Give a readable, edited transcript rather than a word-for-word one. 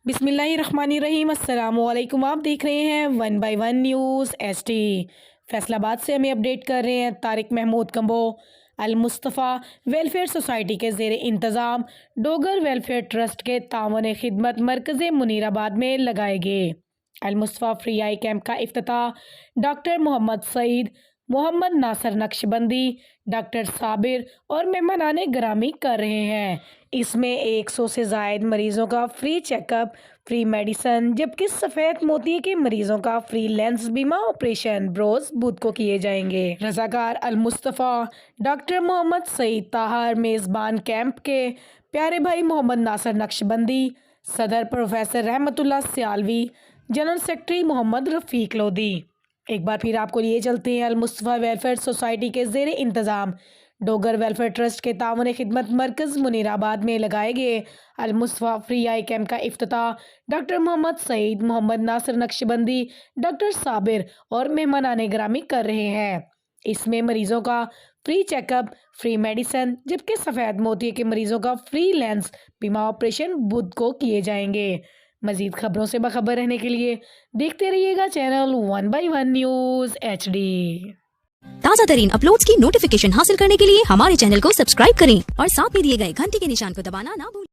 बिस्मिल्लाहिर्रहमानिर्रहीम। अस्सलामुअलैकुम। आप देख रहे हैं 1 बाय 1 न्यूज़ एचडी। फैसलाबाद से हमें अपडेट कर रहे हैं तारिक महमूद कंबो। अल मुस्तफ़ा वेलफेयर सोसाइटी के ज़ेर इंतज़ाम डोगर वेलफेयर ट्रस्ट के तावन खिदमत मरकज़ मुनीराबाद में लगाए गए अल मुस्तफ़ा फ्री आई कैंप का इफ्तिताह डॉक्टर मोहम्मद सईद, मोहम्मद नासिर नक्शबंदी, डॉक्टर साबिर और मेहमानान ग्रामी कर रहे हैं। इसमें 100 से ज़ायद मरीज़ों का फ्री चेकअप, फ्री मेडिसन, जबकि सफ़ेद मोती के मरीज़ों का फ्री लेंस बीमा ऑपरेशन रोज़ बुध को किए जाएंगे। रज़ाकार अल मुस्तफ़ा डॉक्टर मोहम्मद सईद ताहर, मेज़बान कैंप के प्यारे भाई मोहम्मद नासिर नक्शबंदी, सदर प्रोफेसर रहमतुल्लाह सियालवी, जनरल सेक्रेटरी मोहम्मद रफ़ीक लोधी। एक बार फिर आपको लिए चलते हैं अल मुस्तफ़ा वेलफेयर सोसाइटी के ज़ेर इंतज़ाम डोगर वेलफेयर ट्रस्ट के तावन खिदमत मरकज़ मुनीराबाद में लगाए गए अल मुस्तफ़ा फ्री आई कैंप का इफ्तिताह डॉक्टर मोहम्मद सईद, मोहम्मद नासिर नक्शबंदी, डॉक्टर साबिर और मेहमानान ग्रामी कर रहे हैं। इसमें मरीज़ों का फ्री चेकअप, फ्री मेडिसन, जबकि सफ़ेद मोती के मरीज़ों का फ्री लेंस बीमा ऑपरेशन बुध को किए जाएंगे। मज़ीद खबरों से बाखबर रहने के लिए देखते रहिएगा चैनल 1 बाय 1 न्यूज़ एचडी। ताज़ा तरीन अपलोड्स की नोटिफिकेशन हासिल करने के लिए हमारे चैनल को सब्सक्राइब करें और साथ में दिए गए घंटी के निशान को दबाना ना भूलें।